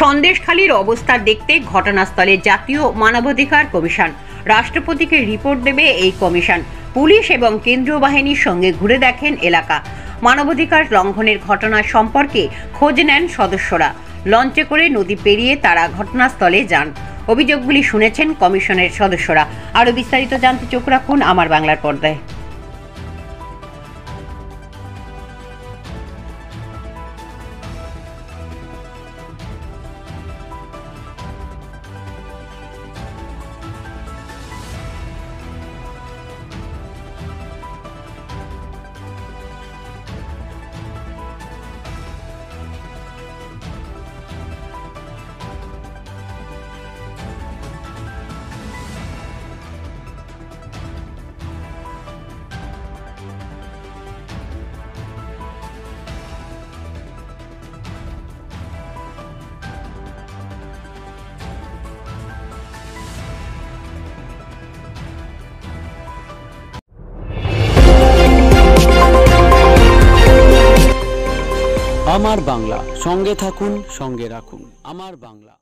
সন্দেশখালীর অবস্থা দেখতে ঘটনাস্থলে জাতীয় মানবাধিকার কমিশন। রাষ্ট্রপতিকে রিপোর্ট দেবে এই কমিশন। পুলিশ এবং কেন্দ্রীয় বাহিনীর সঙ্গে ঘুরে দেখেন এলাকা। মানবাধিকার লঙ্ঘনের ঘটনা সম্পর্কে খোঁজ নেন সদস্যরা। লঞ্চে করে নদী পেরিয়ে তারা ঘটনাস্থলে যান। অভিযোগগুলি শুনেছেন কমিশনের সদস্যরা। আরও বিস্তারিত জানতে চোখ রাখুন আমার বাংলার পর্দায়। আমার বাংলা, সঙ্গে থাকুন, সঙ্গে রাখুন আমার বাংলা।